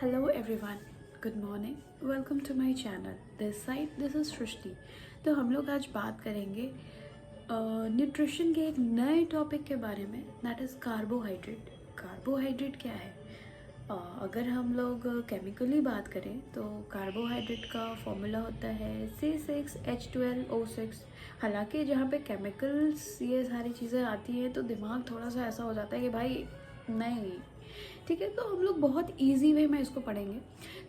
Hello everyone, good morning, welcome to my channel. This is Srishti. तो हम लोग आज बात करेंगे न्यूट्रिशन के एक नए टॉपिक के बारे में, दैट इज़ कार्बोहाइड्रेट। कार्बोहाइड्रेट क्या है? अगर हम लोग केमिकली बात करें तो कार्बोहाइड्रेट का फॉर्मूला होता है C6H12O6। हालांकि जहाँ पे केमिकल्स ये सारी चीज़ें आती हैं तो दिमाग थोड़ा सा ऐसा हो जाता है कि भाई नहीं, ठीक है। तो हम लोग बहुत इजी वे में इसको पढ़ेंगे।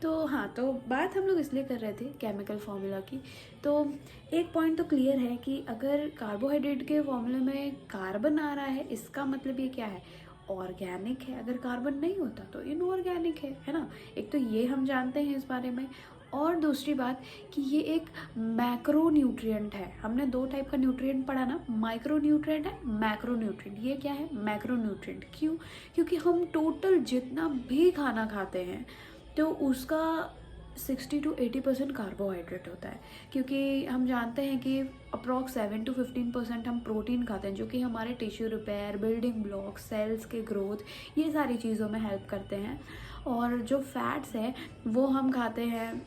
तो हाँ, तो बात हम लोग इसलिए कर रहे थे केमिकल फार्मूला की। तो एक पॉइंट तो क्लियर है कि अगर कार्बोहाइड्रेट के फॉर्मूले में कार्बन आ रहा है, इसका मतलब ये क्या है? ऑर्गेनिक है। अगर कार्बन नहीं होता तो इनऑर्गेनिक है ना। एक तो ये हम जानते हैं इस बारे में, और दूसरी बात कि ये एक मैक्रो न्यूट्रिएंट है। हमने दो टाइप का न्यूट्रिएंट पढ़ा ना, माइक्रो न्यूट्रिएंट है, मैक्रो न्यूट्रिएंट। ये क्या है? Macro nutrient. क्यों? क्योंकि हम टोटल जितना भी खाना खाते हैं तो उसका 60 to 80% कार्बोहाइड्रेट होता है। क्योंकि हम जानते हैं कि अप्रॉक्स 7 to 15% हम प्रोटीन खाते हैं, जो कि हमारे tissue repair, building block, cells के ग्रोथ, ये सारी चीज़ों में हेल्प करते हैं। और जो फैट्स है वो हम खाते हैं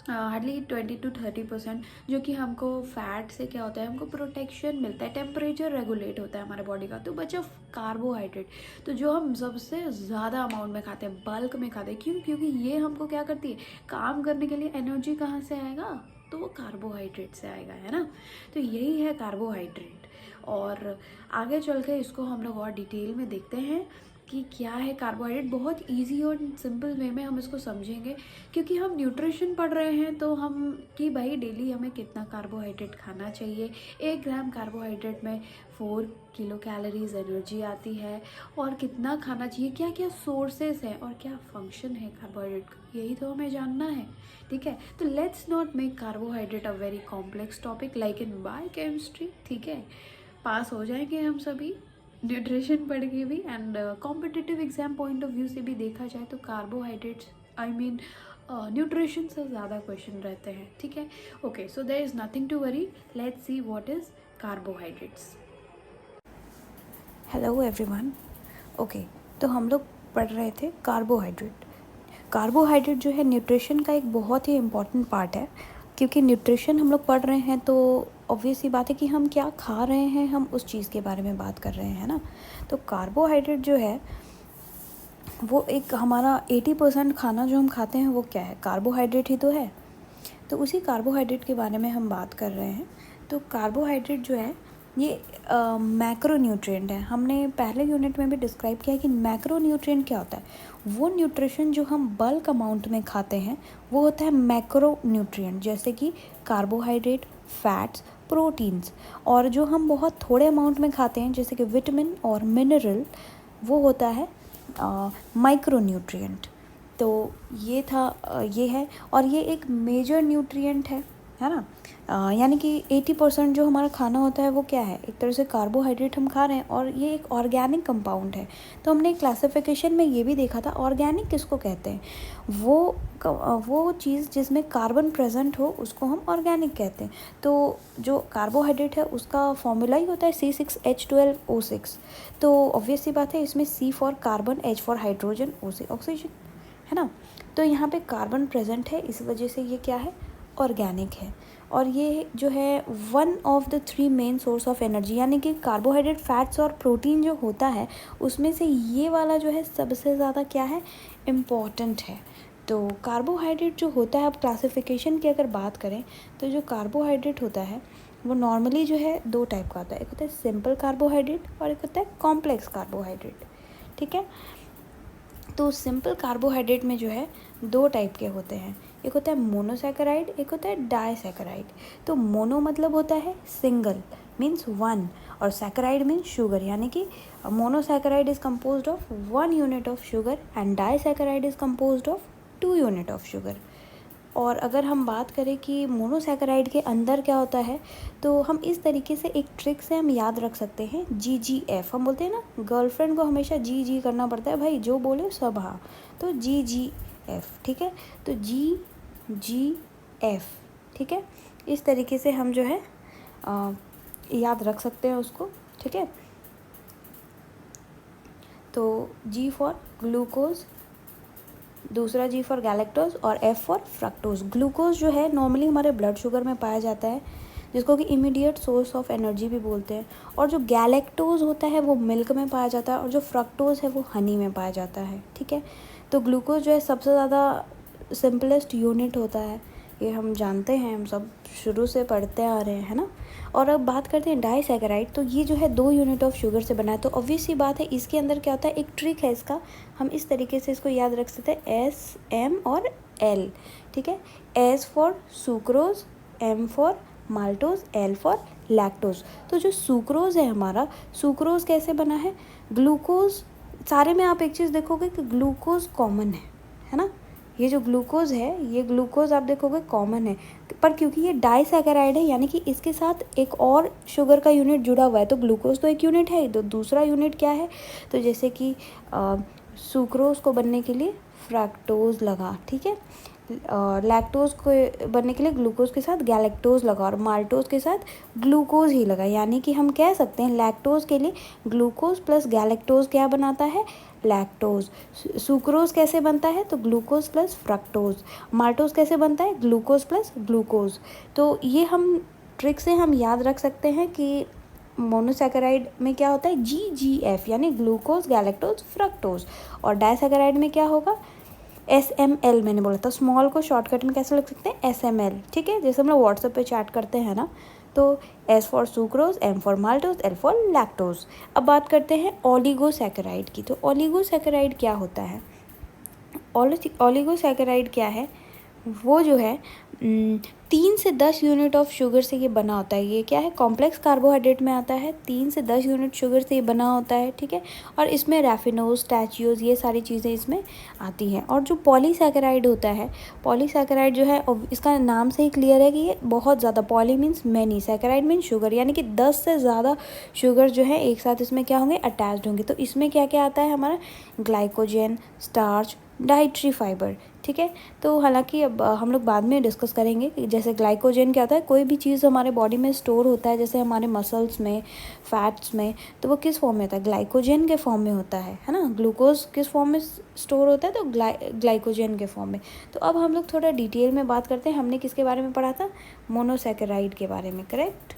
हार्डली 20 to 30%, जो कि हमको फैट से क्या होता है, हमको प्रोटेक्शन मिलता है, टेम्परेचर रेगुलेट होता है हमारे बॉडी का। तो बचा कार्बोहाइड्रेट, तो जो हम सबसे ज़्यादा अमाउंट में खाते हैं, बल्क में खाते हैं। क्यों? क्योंकि ये हमको क्या करती है, काम करने के लिए एनर्जी कहाँ से आएगा? तो वो कार्बोहाइड्रेट से आएगा, है ना। तो यही है कार्बोहाइड्रेट। और आगे चल के इसको हम लोग और डिटेल में देखते हैं कि क्या है कार्बोहाइड्रेट। बहुत इजी और सिंपल वे में हम इसको समझेंगे, क्योंकि हम न्यूट्रिशन पढ़ रहे हैं तो हम कि भाई डेली हमें कितना कार्बोहाइड्रेट खाना चाहिए। 1 ग्राम कार्बोहाइड्रेट में 4 किलो कैलोरीज एनर्जी आती है। और कितना खाना चाहिए, क्या क्या सोर्सेस हैं और क्या फंक्शन है कार्बोहाइड्रेट का, यही तो हमें जानना है। ठीक है, तो let's not make carbohydrate a very complex topic like in biochemistry. ठीक है, पास हो जाएंगे हम सभी न्यूट्रिशन पढ़ के भी। And competitive exam point of view से भी देखा जाए तो कार्बोहाइड्रेट्स, आई मीन न्यूट्रिशन से ज़्यादा क्वेश्चन रहते हैं। ठीक है, okay, so there is nothing to worry. Let's see what is carbohydrates. Hello everyone. Okay, तो हम लोग पढ़ रहे थे कार्बोहाइड्रेट। कार्बोहाइड्रेट जो है न्यूट्रिशन का एक बहुत ही इम्पॉर्टेंट पार्ट है, क्योंकि न्यूट्रिशन हम लोग पढ़ रहे हैं तो ऑब्वियस सी बात है कि हम क्या खा रहे हैं, हम उस चीज़ के बारे में बात कर रहे हैं ना। तो कार्बोहाइड्रेट जो है वो एक हमारा 80% खाना जो हम खाते हैं वो क्या है, कार्बोहाइड्रेट ही तो है। तो उसी कार्बोहाइड्रेट के बारे में हम बात कर रहे हैं। तो कार्बोहाइड्रेट जो है ये मैक्रो न्यूट्रिएंट है। हमने पहले यूनिट में भी डिस्क्राइब किया है कि मैक्रो न्यूट्रिएंट क्या होता है। वो न्यूट्रिशन जो हम बल्क अमाउंट में खाते हैं वो होता है मैक्रो न्यूट्रिएंट, जैसे कि कार्बोहाइड्रेट, फैट्स, प्रोटीन्स। और जो हम बहुत थोड़े अमाउंट में खाते हैं जैसे कि विटामिन और मिनरल, वो होता है माइक्रो न्यूट्रिएंट। तो ये था ये है, और ये एक मेजर न्यूट्रिएंट है ना। यानी कि 80% जो हमारा खाना होता है वो क्या है, एक तरह से कार्बोहाइड्रेट हम खा रहे हैं, और ये एक ऑर्गेनिक कंपाउंड है। तो हमने क्लासिफिकेशन में ये भी देखा था, ऑर्गेनिक किसको कहते हैं, वो चीज़ जिसमें कार्बन प्रेजेंट हो उसको हम ऑर्गेनिक कहते हैं। तो जो कार्बोहाइड्रेट है उसका फॉर्मूला ही होता है C6H12O6। तो ऑब्वियस सी बात है, इसमें C for carbon, H for hydrogen, O से ऑक्सीजन, है ना। तो यहाँ पे कार्बन प्रेजेंट है, इस वजह से ये क्या है, ऑर्गेनिक है। और ये जो है one of the 3 main source of energy, यानी कि कार्बोहाइड्रेट, फैट्स और प्रोटीन जो होता है उसमें से ये वाला जो है सबसे ज़्यादा क्या है, इम्पॉर्टेंट है। तो कार्बोहाइड्रेट जो होता है, अब क्लासिफिकेशन की अगर बात करें तो जो कार्बोहाइड्रेट होता है वो नॉर्मली जो है 2 टाइप का होता है। एक होता है सिंपल कार्बोहाइड्रेट और एक होता है कॉम्प्लेक्स कार्बोहाइड्रेट। ठीक है, तो सिंपल कार्बोहाइड्रेट में जो है 2 टाइप के होते हैं, एक होता है मोनोसैकेराइड, एक होता है डाइसैकेराइड। तो मोनो मतलब होता है सिंगल, मीन्स 1, और सैकेराइड मीन्स शुगर, यानी कि monosaccharide is composed of 1 unit of sugar and disaccharide is composed of 2 unit of sugar. और अगर हम बात करें कि मोनोसैकेराइड के अंदर क्या होता है, तो हम इस तरीके से एक ट्रिक से हम याद रख सकते हैं, GGF। हम बोलते हैं ना, गर्लफ्रेंड को हमेशा जी करना पड़ता है, भाई जो बोले सब हाँ। तो GGF, ठीक है। तो GGF, ठीक है, इस तरीके से हम जो है याद रख सकते हैं उसको। ठीक है, तो G फॉर ग्लूकोज, दूसरा G फॉर गैलेक्टोज और F फॉर फ्रक्टोज। ग्लूकोज जो है नॉर्मली हमारे ब्लड शुगर में पाया जाता है, जिसको कि इमीडिएट सोर्स ऑफ एनर्जी भी बोलते हैं। और जो गैलेक्टोज होता है वो मिल्क में पाया जाता है, और जो फ्रक्टोज है वो हनी में पाया जाता है, ठीक है। तो ग्लूकोज जो है सबसे ज़्यादा सिंपलेस्ट यूनिट होता है, ये हम जानते हैं, हम सब शुरू से पढ़ते आ रहे हैं, है ना। और अब बात करते हैं डाइसैकेराइड। तो ये जो है 2 यूनिट ऑफ शुगर से बना है। तो ऑब्वियस सी बात है, इसके अंदर क्या होता है, एक ट्रिक है इसका, हम इस तरीके से इसको याद रख सकते हैं, S, M और L, ठीक है। S for sucrose, M for maltose, L for lactose. तो जो सुक्रोज है हमारा, सुक्रोज कैसे बना है, ग्लूकोज, सारे में आप एक चीज़ देखोगे कि ग्लूकोज कॉमन है ना। ये जो ग्लूकोज है, ये ग्लूकोज आप देखोगे कॉमन है, पर क्योंकि ये डाइसैकेराइड है, यानी कि इसके साथ एक और शुगर का यूनिट जुड़ा हुआ है, तो ग्लूकोज तो एक यूनिट है, तो दूसरा यूनिट क्या है, तो जैसे कि सुक्रोज को बनने के लिए फ्रक्टोज लगा, ठीक है, लैक्टोज को बनने के लिए ग्लूकोज के साथ गैलेक्टोज लगा, और माल्टोज के साथ ग्लूकोज ही लगा। यानी कि हम कह सकते हैं लैक्टोज के लिए ग्लूकोज प्लस गैलेक्टोज क्या बनाता है, लैक्टोज। सुक्रोज कैसे बनता है, तो ग्लूकोज प्लस फ्रक्टोज। माल्टोज कैसे बनता है, ग्लूकोज प्लस ग्लूकोज। तो ये हम ट्रिक से हम याद रख सकते हैं कि मोनोसैकेराइड में क्या होता है, GGF, यानी ग्लूकोज गैलेक्टोज फ्रक्टोज। और डाइसैकेराइड में क्या होगा, SML, मैंने बोला था, स्मॉल को शॉर्टकट में कैसे लिख सकते हैं, SML, ठीक है, जैसे हम लोग व्हाट्सएप पे चैट करते हैं ना। तो S for sucrose, M for maltose, L for lactose. अब बात करते हैं ओलिगोसैकेराइड की। तो ओलिगोसैकेराइड क्या होता है, ओलिगोसैकेराइड क्या है, वो जो है 3 से 10 यूनिट ऑफ शुगर से ये बना होता है। ये क्या है, कॉम्प्लेक्स कार्बोहाइड्रेट में आता है, 3 से 10 यूनिट शुगर से ये बना होता है, ठीक है। और इसमें रैफिनोज, स्टैचियोज, ये सारी चीज़ें इसमें आती हैं। और जो पॉलीसैकेराइड होता है, पॉलीसैकेराइड जो है, इसका नाम से ही क्लियर है कि ये बहुत ज़्यादा, poly means many, saccharide means sugar, यानी कि 10 से ज़्यादा शुगर जो है एक साथ इसमें क्या होंगे, अटैच्ड होंगे। तो इसमें क्या क्या आता है हमारा, ग्लाइकोजन, स्टार्च, डाइट्री फाइबर, ठीक है। तो हालांकि अब हम लोग बाद में डिस्कस करेंगे कि जैसे ग्लाइकोजन क्या होता है, कोई भी चीज़ हमारे बॉडी में स्टोर होता है, जैसे हमारे मसल्स में, फैट्स में, तो वो किस फॉर्म में होता है, ग्लाइकोजन के फॉर्म में होता है ना। ग्लूकोज किस फॉर्म में स्टोर होता है, तो ग्लाइकोजन के फॉर्म में। तो अब हम लोग थोड़ा डिटेल में बात करते हैं, हमने किसके बारे में पढ़ा था, मोनोसैकेराइड के बारे में, करेक्ट।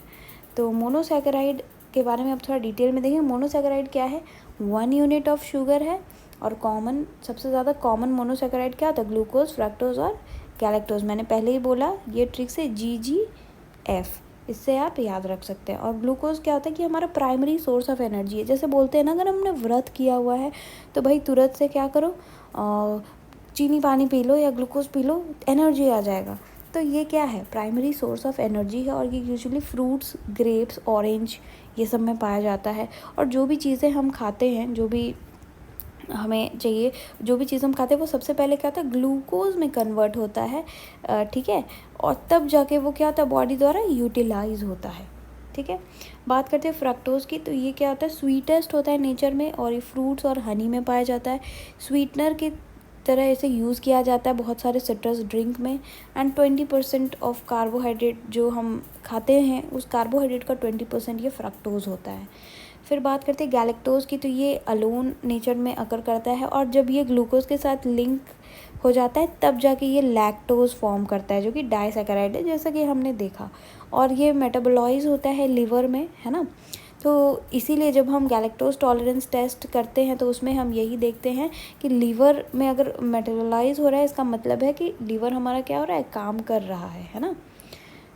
तो मोनोसैकेराइड के बारे में अब थोड़ा डिटेल में देखें। मोनोसैकेराइड क्या है, 1 यूनिट ऑफ शुगर है, और कॉमन, सबसे ज़्यादा कॉमन मोनोसैकेराइड क्या होता है, ग्लूकोज, फ्रक्टोज और गैलेक्टोज। मैंने पहले ही बोला, ये ट्रिक से GGF, इससे आप याद रख सकते हैं। और ग्लूकोज क्या होता है कि हमारा प्राइमरी सोर्स ऑफ एनर्जी है। जैसे बोलते हैं ना, अगर हमने व्रत किया हुआ है तो भाई तुरंत से क्या करो, चीनी पानी पी लो या ग्लूकोज पी लो, एनर्जी आ जाएगा। तो ये क्या है, प्राइमरी सोर्स ऑफ एनर्जी है, और ये यूजुअली फ्रूट्स, ग्रेप्स, ऑरेंज, ये सब में पाया जाता है। और जो भी चीज़ें हम खाते हैं, जो भी हमें चाहिए, जो भी चीज़ हम खाते हैं, वो सबसे पहले क्या होता है, ग्लूकोज में कन्वर्ट होता है, ठीक है। और तब जाके वो क्या होता है, बॉडी द्वारा यूटिलाइज होता है, ठीक है। बात करते हैं फ्रक्टोज की। तो ये क्या होता है, स्वीटेस्ट होता है नेचर में, और ये फ्रूट्स और हनी में पाया जाता है। स्वीटनर की तरह इसे यूज़ किया जाता है बहुत सारे सिट्रस ड्रिंक में। एंड 20% ऑफ कार्बोहाइड्रेट जो हम खाते हैं, उस कार्बोहाइड्रेट का 20% ये फ्रक्टोज होता है। फिर बात करते हैं गैलेक्टोज की। तो ये अलोन नेचर में अकर करता है, और जब ये ग्लूकोज के साथ लिंक हो जाता है तब जाके ये लैक्टोज फॉर्म करता है, जो कि डाइसैकेराइड है, जैसा कि हमने देखा। और ये मेटाबोलाइज होता है लिवर में, है ना। तो इसीलिए जब हम गैलेक्टोज टॉलरेंस टेस्ट करते हैं तो उसमें हम यही देखते हैं कि लीवर में अगर मेटाबोलाइज हो रहा है, इसका मतलब है कि लीवर हमारा क्या हो रहा है, काम कर रहा है ना।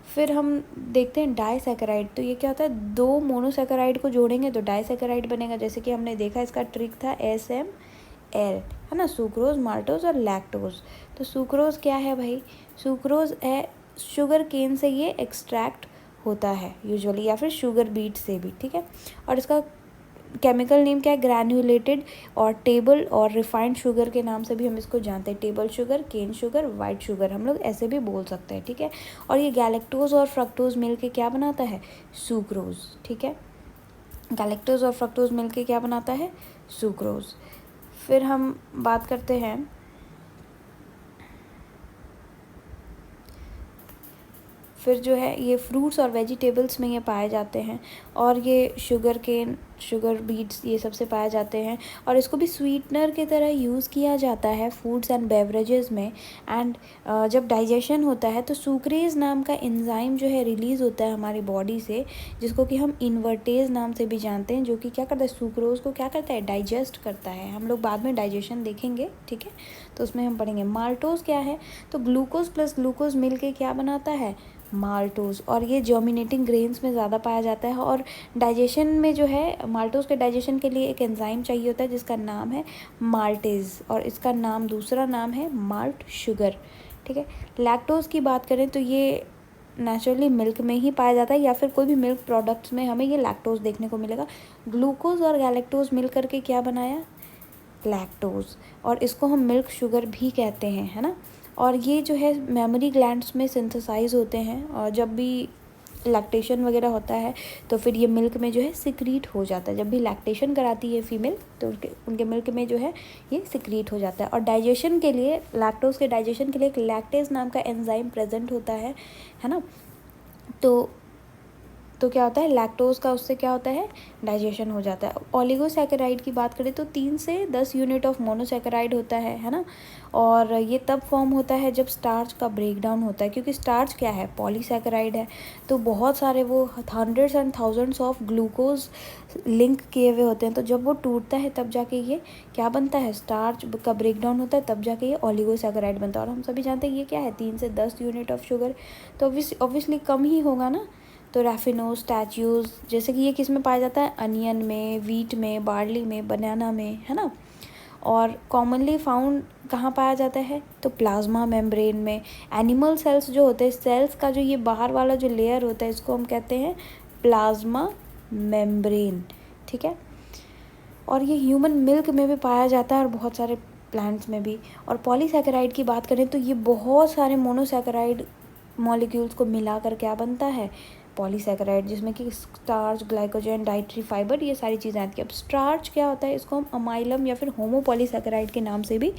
फिर हम देखते हैं डाइसैकेराइड। तो ये क्या होता है, 2 मोनोसैकेराइड को जोड़ेंगे तो डाइसैकेराइड बनेगा। जैसे कि हमने देखा, इसका ट्रिक था SML, है ना, सुक्रोज, माल्टोज और लैक्टोज। तो सुक्रोज क्या है भाई, सुक्रोज है शुगर केन से ये एक्सट्रैक्ट होता है यूजुअली, या फिर शुगर बीट से भी, ठीक है। और इसका केमिकल नेम क्या है, ग्रैन्युलेटेड और टेबल और रिफाइंड शुगर के नाम से भी हम इसको जानते हैं। Table sugar, cane sugar, white sugar, हम लोग ऐसे भी बोल सकते हैं, ठीक है। और ये गैलेक्टोज और फ्रक्टोज मिलके क्या बनाता है, सुक्रोज, ठीक है। गैलेक्टोज और फ्रक्टोज मिलके क्या बनाता है, सुक्रोज। फिर हम बात करते हैं, फिर जो है ये फ्रूट्स और वेजिटेबल्स में ये पाए जाते हैं। और ये शुगर केन शुगर बीट्स ये सब से पाए जाते हैं, और इसको भी स्वीटनर की तरह यूज़ किया जाता है फूड्स एंड बेवरेजेस में। एंड जब डाइजेशन होता है तो सुक्रेज नाम का एंजाइम जो है रिलीज़ होता है हमारी बॉडी से, जिसको कि हम इन्वर्टेज नाम से भी जानते हैं, जो कि क्या करता है, सुक्रोज को क्या करता है, डाइजेस्ट करता है। हम लोग बाद में डाइजेशन देखेंगे, ठीक है, तो उसमें हम पढ़ेंगे। माल्टोज क्या है, तो ग्लूकोज प्लस ग्लूकोज मिल के क्या बनाता है, माल्टोज। और ये जर्मिनेटिंग ग्रेन्स में ज़्यादा पाया जाता है। और डाइजेशन में जो है माल्टोज के डाइजेशन के लिए एक एंजाइम चाहिए होता है जिसका नाम है माल्टेज, और इसका नाम दूसरा नाम है माल्ट शुगर, ठीक है। लैक्टोज की बात करें तो ये नेचुरली मिल्क में ही पाया जाता है, या फिर कोई भी मिल्क प्रोडक्ट्स में हमें ये लैक्टोज देखने को मिलेगा। ग्लूकोज और गैलेक्टोज मिल करके क्या बनाया, लैक्टोज, और इसको हम मिल्क शुगर भी कहते हैं, है ना। और ये जो है मेमोरी ग्लैंड्स में सिंथेसाइज होते हैं, और जब भी लैक्टेशन वगैरह होता है तो फिर ये मिल्क में जो है सिक्रीट हो जाता है। जब भी लैक्टेशन कराती है फीमेल तो उनके मिल्क में जो है ये सिक्रीट हो जाता है। और डाइजेशन के लिए, लैक्टोज के डाइजेशन के लिए एक लैक्टेज नाम का एंजाइम प्रेजेंट होता है ना। तो क्या होता है, लैक्टोज का उससे क्या होता है, डाइजेशन हो जाता है। ओलिगोसैकेराइड की बात करें तो 3 से 10 यूनिट ऑफ मोनोसैकेराइड होता है ना। और ये तब फॉर्म होता है जब स्टार्च का ब्रेक डाउन होता है, क्योंकि स्टार्च क्या है, पॉलीसैकेराइड है। तो बहुत सारे वो hundreds and thousands of glucose link किए हुए होते हैं, तो जब वो टूटता है तब जाके ये क्या बनता है, स्टार्च का ब्रेक डाउन होता है, तब जाके ये ओलिगोसैकेराइड बनता है। और हम सभी जानते हैं ये क्या है, 3 से 10 यूनिट ऑफ शुगर, तो ऑब्वियसली कम ही होगा ना। तो रैफिनोज, स्टैच्यूज, जैसे कि ये किस में पाया जाता है, अनियन में, वीट में, बार्ली में, बनाना में, है ना। और कॉमनली फाउंड कहाँ पाया जाता है, तो प्लाज्मा मेम्ब्रेन में। एनिमल सेल्स जो होते हैं, सेल्स का जो ये बाहर वाला जो लेयर होता है, इसको हम कहते हैं प्लाज्मा मेम्ब्रेन, ठीक है। और ये ह्यूमन मिल्क में भी पाया जाता है और बहुत सारे प्लांट्स में भी। और पॉलीसैकेराइड की बात करें तो ये बहुत सारे मोनोसैकेराइड मॉलिक्यूल्स को मिलाकर क्या बनता है, पॉलीसैकेराइड, जिसमें कि स्टार्च, ग्लाइकोजन, डाइटरी फाइबर, ये सारी चीज़ें आती हैं। अब स्टार्च क्या होता है, इसको हम अमाइलम या फिर होमोपॉलीसैकेराइड के नाम से भी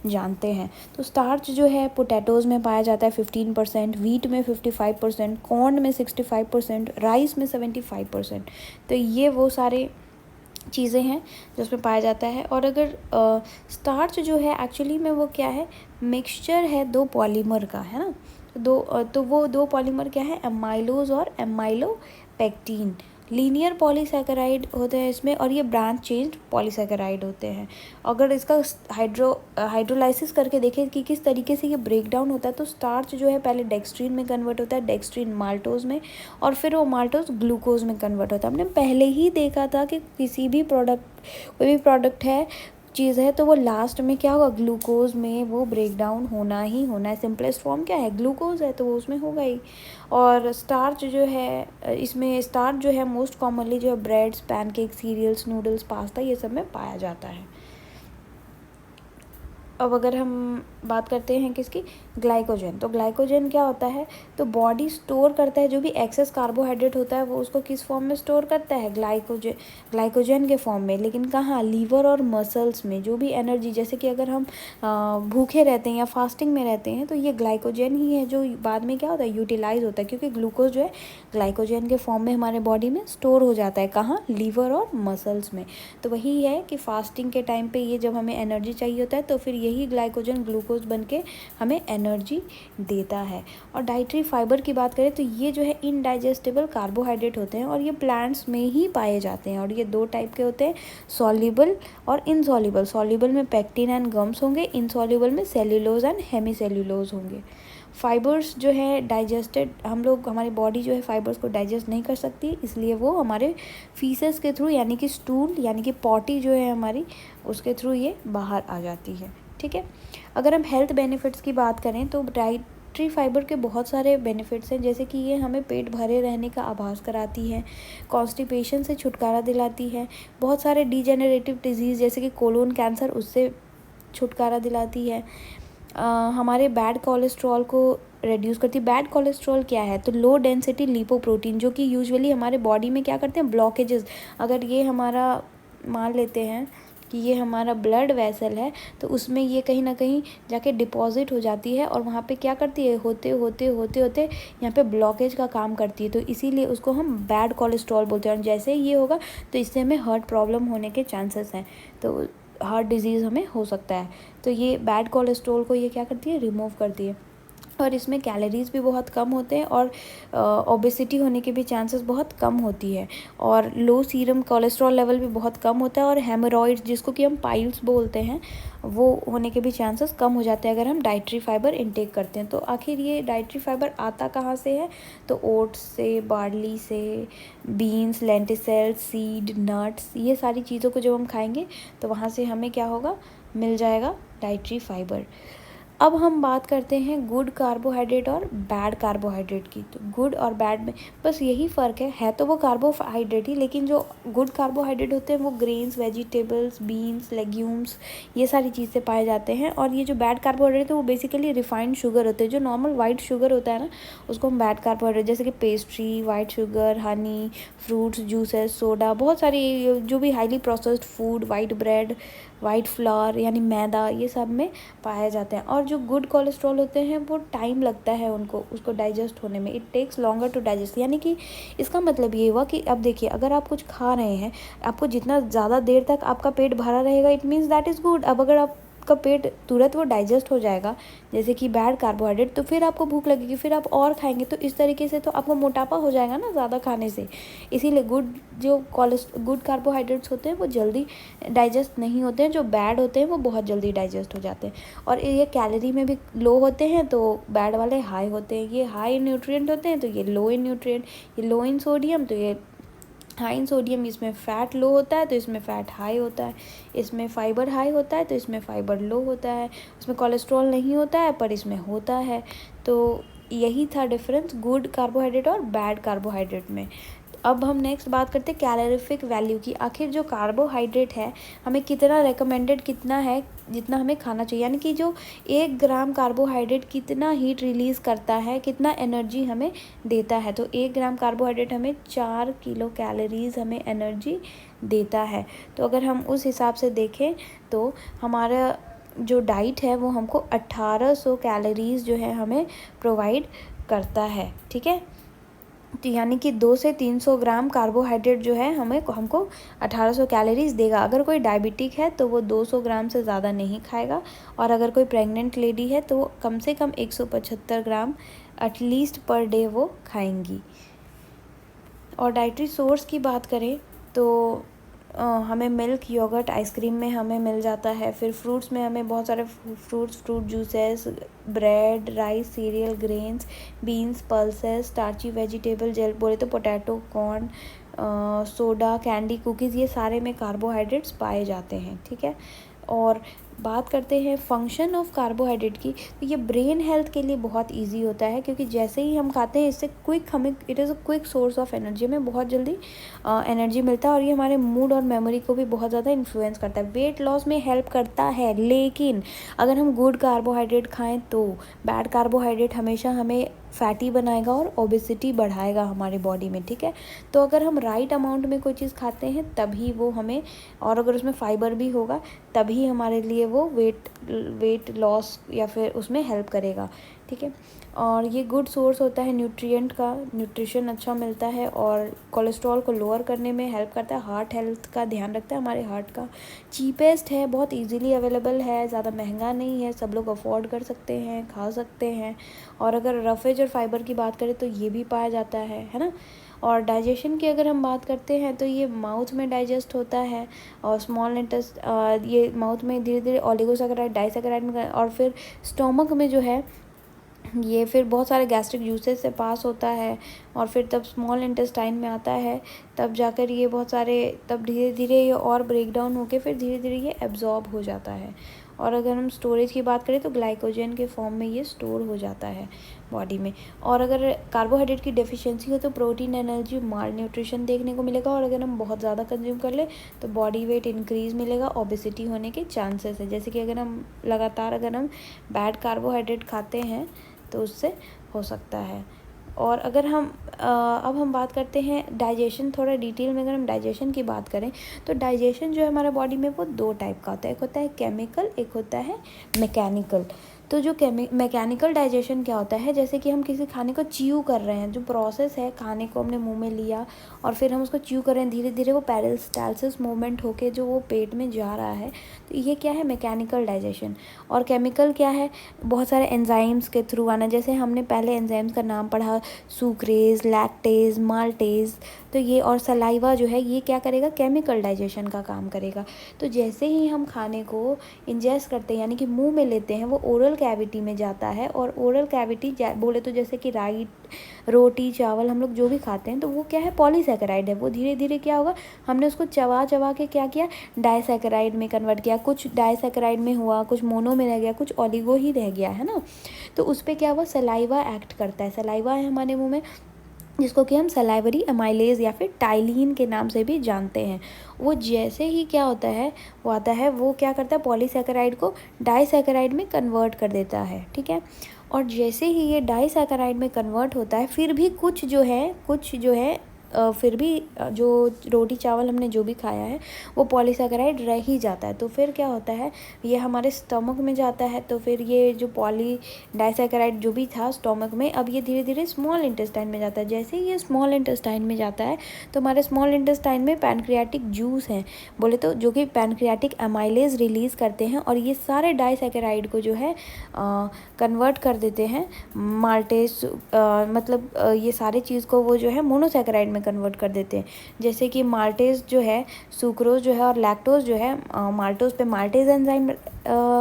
जानते हैं। तो स्टार्च जो है पोटैटोज़ में पाया जाता है 15%, वीट में 55%, कॉर्न में 65%, राइस में 75%। तो ये वो सारे चीज़ें हैं जो उसमें पाया जाता है। और अगर स्टार्च जो है एक्चुअली में वो क्या है, मिक्सचर है 2 पॉलीमर का, है ना। तो वो 2 पॉलीमर क्या है, एमाइलोज और एमाइलोपेक्टिन। लीनियर पॉलीसैकेराइड होते हैं इसमें, और ये ब्रांच चेंज्ड पॉलीसैकेराइड होते हैं। अगर इसका हाइड्रोलाइसिस करके देखें कि किस तरीके से ये ब्रेक डाउन होता है, तो स्टार्च जो है पहले डेक्सट्रीन में कन्वर्ट होता है, डेक्सट्रीन माल्टोज में, और फिर वो माल्टोज ग्लूकोज में कन्वर्ट होता है। हमने पहले ही देखा था कि किसी भी प्रोडक्ट, कोई भी प्रोडक्ट है, चीज़ है, तो वो लास्ट में क्या होगा, ग्लूकोज में वो ब्रेक डाउन होना ही होना है। सिंपलेस्ट फॉर्म क्या है, ग्लूकोज है, तो वो उसमें होगा ही। और स्टार्च जो है, इसमें स्टार्च जो है मोस्ट कॉमनली जो है breads, pancake, cereals, noodles, pasta, ये सब में पाया जाता है। अब अगर हम बात करते हैं किसकी, ग्लाइकोजन। तो ग्लाइकोजन क्या होता है, तो बॉडी स्टोर करता है जो भी एक्सेस कार्बोहाइड्रेट होता है, वो उसको किस फॉर्म में स्टोर करता है, ग्लाइकोजन के फॉर्म में। लेकिन कहाँ, लीवर और मसल्स में। जो भी एनर्जी, जैसे कि अगर हम भूखे रहते हैं या फास्टिंग में रहते हैं, तो ये ग्लाइकोजन ही है जो बाद में क्या होता है, यूटिलाइज होता है, क्योंकि ग्लूकोज जो है ग्लाइकोजन के फॉर्म में हमारे बॉडी में स्टोर हो जाता है। कहाँ, लीवर और मसल्स में। तो वही है कि फास्टिंग के टाइम पे ये जब हमें एनर्जी चाहिए होता है, तो फिर यही ग्लाइकोजन ग्लूकोज बन के हमें एनर्जी देता है। और डाइटरी फाइबर की बात करें तो ये जो है इनडाइजेस्टेबल कार्बोहाइड्रेट होते हैं, और ये प्लांट्स में ही पाए जाते हैं। और ये 2 टाइप के होते हैं, सॉल्युबल और इनसॉल्युबल। सॉल्युबल में पेक्टिन एंड गम्स होंगे, इनसॉल्युबल में सेल्यूलोज एंड हेमीसेल्यूलोज होंगे। फाइबर्स जो है डाइजेस्टेड, हमारी बॉडी जो है फाइबर्स को डाइजेस्ट नहीं कर सकती, इसलिए वो हमारे फीसेस के थ्रू, यानी कि स्टूल, यानी कि पॉटी जो है हमारी, उसके थ्रू ये बाहर आ जाती है, ठीक है। अगर हम हेल्थ बेनिफिट्स की बात करें तो डाइटरी फाइबर के बहुत सारे बेनिफिट्स हैं, जैसे कि ये हमें पेट भरे रहने का आभास कराती है, कॉन्स्टिपेशन से छुटकारा दिलाती है, बहुत सारे डिजेनरेटिव डिजीज़ जैसे कि कोलोन कैंसर, उससे छुटकारा दिलाती है, हमारे बैड कोलेस्ट्रॉल को रिड्यूस करती है। बैड कोलेस्ट्रॉल क्या है, तो लो डेंसिटी लिपोप्रोटीन, जो कि यूजुअली हमारे बॉडी में क्या करते हैं, ब्लॉकेजेस। अगर ये हमारा मान लेते हैं कि ये हमारा ब्लड वेसल है, तो उसमें ये कहीं ना कहीं जाके डिपॉजिट हो जाती है और वहाँ पे क्या करती है, होते होते होते होते यहाँ पे ब्लॉकेज का काम करती है। तो इसीलिए उसको हम बैड कोलेस्ट्रॉल बोलते हैं। और जैसे ही ये होगा तो इससे हमें हार्ट प्रॉब्लम होने के चांसेस हैं, तो हार्ट डिजीज़ हमें हो सकता है। तो ये बैड कोलेस्ट्रॉल को ये क्या करती है, रिमूव करती है। और इसमें कैलोरीज भी बहुत कम होते हैं और ओबेसिटी होने के भी चांसेस बहुत कम होती है। और लो सीरम कोलेस्ट्रॉल लेवल भी बहुत कम होता है। और हेमोरॉइड्स, जिसको कि हम पाइल्स बोलते हैं, वो होने के भी चांसेस कम हो जाते हैं अगर हम डाइटरी फाइबर इनटेक करते हैं। तो आखिर ये डाइटरी फाइबर आता कहाँ से है, तो ओट्स से, बार्ली से, बीन्स, लेंटिसेल्स, सीड, नट्स, ये सारी चीज़ों को जब हम खाएंगे तो वहाँ से हमें क्या होगा, मिल जाएगा डाइटरी फाइबर। अब हम बात करते हैं गुड कार्बोहाइड्रेट और बैड कार्बोहाइड्रेट की। तो गुड और बैड में बस यही फ़र्क है तो वो कार्बोहाइड्रेट ही, लेकिन जो गुड कार्बोहाइड्रेट होते हैं वो ग्रेन्स, वेजिटेबल्स, बीन्स, लेग्यूम्स, ये सारी चीज़ें पाए जाते हैं। और ये जो बैड कार्बोहाइड्रेट है वो बेसिकली रिफाइंड शुगर होते हैं। जो नॉर्मल वाइट शुगर होता है ना, उसको हम बैड कार्बोहाइड्रेट, जैसे कि pastry, white sugar, Honey, fruits, juices, soda, बहुत सारी जो भी highly processed food, white bread, white flower यानी मैदा, ये सब में पाए जाते हैं। और जो गुड कोलेस्ट्रॉल होते हैं वो टाइम लगता है उसको डाइजेस्ट होने में, it takes longer to digest. यानी कि इसका मतलब ये हुआ कि अब देखिए, अगर आप कुछ खा रहे हैं, आपको जितना ज़्यादा देर तक आपका पेट भरा रहेगा, it means that is good. अब अगर आपका पेट तुरंत वो डाइजेस्ट हो जाएगा, जैसे कि बैड कार्बोहाइड्रेट, तो फिर आपको भूख लगेगी, फिर आप और खाएंगे, तो इस तरीके से तो आपको मोटापा हो जाएगा ना ज़्यादा खाने से। इसीलिए गुड कार्बोहाइड्रेट्स होते हैं वो जल्दी डाइजेस्ट नहीं होते हैं, जो बैड होते हैं वो बहुत जल्दी डाइजेस्ट हो जाते हैं। और ये कैलोरी में भी लो होते हैं, तो बैड वाले हाई होते हैं। ये हाई इन न्यूट्रिएंट होते हैं तो ये लो इन न्यूट्रिएंट, ये लो इन सोडियम तो ये हाई इन सोडियम। इसमें फ़ैट लो होता है तो इसमें फ़ैट हाई होता है, इसमें फ़ाइबर हाई होता है तो इसमें फ़ाइबर लो होता है, इसमें कोलेस्ट्रॉल नहीं होता है पर इसमें होता है। तो यही था डिफरेंस गुड कार्बोहाइड्रेट और बैड कार्बोहाइड्रेट में। अब हम नेक्स्ट बात करते हैं कैलोरीफिक वैल्यू की। आखिर जो कार्बोहाइड्रेट है हमें कितना रेकमेंडेड कितना है, जितना हमें खाना चाहिए, यानी कि जो 1 ग्राम कार्बोहाइड्रेट कितना हीट रिलीज़ करता है, कितना एनर्जी हमें देता है। तो 1 ग्राम कार्बोहाइड्रेट हमें 4 किलो कैलोरीज़ हमें एनर्जी देता है। तो अगर हम उस हिसाब से देखें तो हमारा जो डाइट है वो हमको 1800 कैलोरीज़ जो है हमें प्रोवाइड करता है, ठीक है। तो यानी कि 200 से 300 ग्राम कार्बोहाइड्रेट जो है हमको 1800 कैलोरीज़ देगा। अगर कोई डायबिटिक है तो वो 200 ग्राम से ज़्यादा नहीं खाएगा, और अगर कोई प्रेग्नेंट लेडी है तो वो कम से कम 175 ग्राम एटलीस्ट पर डे वो खाएंगी। और डाइटरी सोर्स की बात करें तो हमें मिल्क, योगर्ट, आइसक्रीम में हमें मिल जाता है। फिर फ्रूट्स में हमें बहुत सारे fruit juices, bread, rice, cereal, grains, beans, pulses, starchy vegetable, जेल बोले तो potato, corn, soda, candy, cookies, ये सारे में कार्बोहाइड्रेट्स पाए जाते हैं, ठीक है। और बात करते हैं फंक्शन ऑफ कार्बोहाइड्रेट की, तो ये ब्रेन हेल्थ के लिए बहुत इजी होता है, क्योंकि जैसे ही हम खाते हैं इससे it is a quick source of energy, हमें बहुत जल्दी एनर्जी मिलता है। और ये हमारे मूड और मेमोरी को भी बहुत ज़्यादा इन्फ्लुएंस करता है, वेट लॉस में हेल्प करता है। लेकिन अगर हम गुड कार्बोहाइड्रेट खाएं तो बैड कार्बोहाइड्रेट हमेशा हमें फैटी बनाएगा और ओबेसिटी बढ़ाएगा हमारे बॉडी में, ठीक है। तो अगर हम राइट अमाउंट में कोई चीज़ खाते हैं तभी वो हमें, और अगर उसमें फाइबर भी होगा तभी हमारे लिए वो वेट लॉस या फिर उसमें हेल्प करेगा, ठीक है। और ये गुड सोर्स होता है न्यूट्रिएंट का, न्यूट्रिशन अच्छा मिलता है और कोलेस्ट्रॉल को लोअर करने में हेल्प करता है, हार्ट हेल्थ का ध्यान रखता है हमारे हार्ट का। चीपेस्ट है, बहुत इजीली अवेलेबल है, ज़्यादा महंगा नहीं है, सब लोग अफोर्ड कर सकते हैं, खा सकते हैं। और अगर रफेज और फाइबर की बात करें तो ये भी पाया जाता है ना। और डाइजेशन की अगर हम बात करते हैं तो ये माउथ में डाइजेस्ट होता है, और स्मॉल इंटेस्ट ये माउथ में धीरे धीरे ओलिगोसैकेराइड, डाइसैकेराइड में, और फिर स्टोमक में जो है ये फिर बहुत सारे गैस्ट्रिक जूसेस से पास होता है, और फिर तब स्मॉल इंटेस्टाइन में आता है, तब जाकर ये बहुत सारे, तब धीरे धीरे ये और ब्रेक डाउन होकर फिर धीरे धीरे ये एब्जॉर्ब हो जाता है। और अगर हम स्टोरेज की बात करें तो ग्लाइकोजन के फॉर्म में ये स्टोर हो जाता है बॉडी में। और अगर कार्बोहाइड्रेट की डेफिशिएंसी हो तो प्रोटीन, एनर्जी, माल न्यूट्रिशन देखने को मिलेगा। और अगर हम बहुत ज़्यादा कंज्यूम कर ले तो बॉडी वेट इंक्रीज़ मिलेगा, ओबेसिटी होने के चांसेस है। जैसे कि अगर हम लगातार बैड कार्बोहाइड्रेट खाते हैं तो उससे हो सकता है। और अगर हम अब हम बात करते हैं डाइजेशन, थोड़ा डिटेल में अगर हम डाइजेशन की बात करें तो डाइजेशन जो है हमारे बॉडी में वो 2 टाइप का होता है, एक होता है केमिकल, एक होता है मैकेनिकल। तो जो मैकेनिकल डाइजेशन क्या होता है, जैसे कि हम किसी खाने को च्यू कर रहे हैं, जो प्रोसेस है खाने को हमने मुंह में लिया और फिर हम उसको च्यू कर रहे हैं, धीरे धीरे वो पेरिस्टालसिस मूवमेंट होके जो वो पेट में जा रहा है, तो ये क्या है मैकेनिकल डाइजेशन। और केमिकल क्या है, बहुत सारे एंजाइम्स के थ्रू आना, जैसे हमने पहले एंजाइम्स का नाम पढ़ा, सुक्रेज, लैक्टेज, माल्टेज, तो ये और सलाइवा जो है ये क्या करेगा, केमिकल डाइजेशन का काम करेगा। तो जैसे ही हम खाने को इंजेस्ट करते हैं यानी कि मुंह में लेते हैं, वो ओरल कैविटी में जाता है, और ओरल कैविटी बोले तो जैसे कि रोटी चावल हम लोग जो भी खाते हैं तो वो क्या है, पॉलीसैकेराइड है। वो धीरे धीरे क्या होगा, हमने उसको चबा चबा के क्या किया, डाइसैकेराइड में कन्वर्ट किया, कुछ डाइसैकेराइड में हुआ, कुछ मोनो में रह गया, कुछ ओलिगो ही रह गया, है ना। तो उस पर क्या हुआ, सलाइवा एक्ट करता है। सलाइवा है हमारे मुंह में, जिसको कि हम सलाइवरी अमाइलेज या फिर टाइलिन के नाम से भी जानते हैं। वो जैसे ही क्या होता है, वो आता है, वो क्या करता है, पॉलीसैकेराइड को डाइसैकेराइड में कन्वर्ट कर देता है, ठीक है। और जैसे ही ये डाइसैकेराइड में कन्वर्ट होता है, फिर भी कुछ जो है फिर भी जो रोटी चावल हमने जो भी खाया है वो पॉलीसैकेराइड रह ही जाता है। तो फिर क्या होता है, ये हमारे स्टमक में जाता है, तो फिर ये जो डाइसैकेराइड जो भी था स्टमक में, अब ये धीरे धीरे स्मॉल इंटेस्टाइन में जाता है। जैसे ही ये स्मॉल इंटेस्टाइन में जाता है तो हमारे स्मॉल इंटेस्टाइन में पैनक्रियाटिक जूस हैं, बोले तो जो कि पैनक्रियाटिक अमाइलेज रिलीज़ करते हैं, और ये सारे डाइसैकेराइड को जो है कन्वर्ट कर देते हैं माल्टेज, मतलब ये सारे चीज़ को वो जो है मोनोसैकेराइड में कन्वर्ट कर देते हैं। जैसे कि माल्टेज जो है, सुक्रोज जो है और लैक्टोज जो है, माल्टोज पे माल्टेज एंजाइम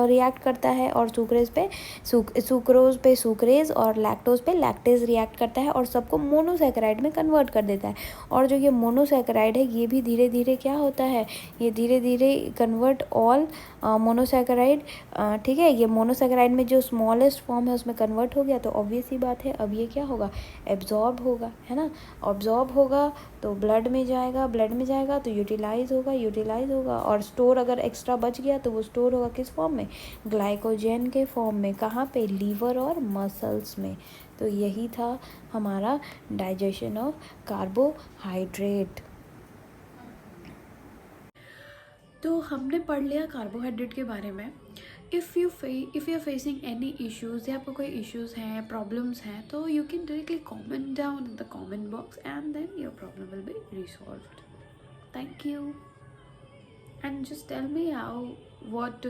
रिएक्ट करता है, और सुक्रोज पे सुक्रेज और लैक्टोज पे लैक्टेज रिएक्ट करता है, और सबको मोनोसैकेराइड में कन्वर्ट कर देता है। और जो ये मोनोसैकेराइड है ये भी धीरे धीरे क्या होता है, ये धीरे धीरे कन्वर्ट ऑल मोनोसैकेराइड, ठीक है। ये मोनोसैकेराइड में जो स्मॉलेस्ट फॉर्म है उसमें कन्वर्ट हो गया, तो ऑब्वियस ही बात है अब ये क्या होगा, एब्जॉर्ब होगा, है ना। ऑब्जॉर्ब होगा तो ब्लड में जाएगा तो यूटिलाइज होगा, और स्टोर अगर एक्स्ट्रा बच गया तो वो स्टोर होगा किस फॉर्म में, ग्लाइकोजन के फॉर्म में, कहाँ पे, लीवर और मसल्स में। तो यही था हमारा डाइजेशन ऑफ कार्बोहाइड्रेट। तो हमने पढ़ लिया कार्बोहाइड्रेट के बारे में। If you are facing any issues या आपको कोई इश्यूज़ हैं, प्रॉब्लम्स हैं, तो you can directly comment down in the comment box and then your problem will be resolved. Thank you, and just tell me what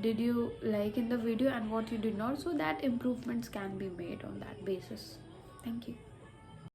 did you like in the video and what you did not, so that improvements can be made on that basis. Thank you.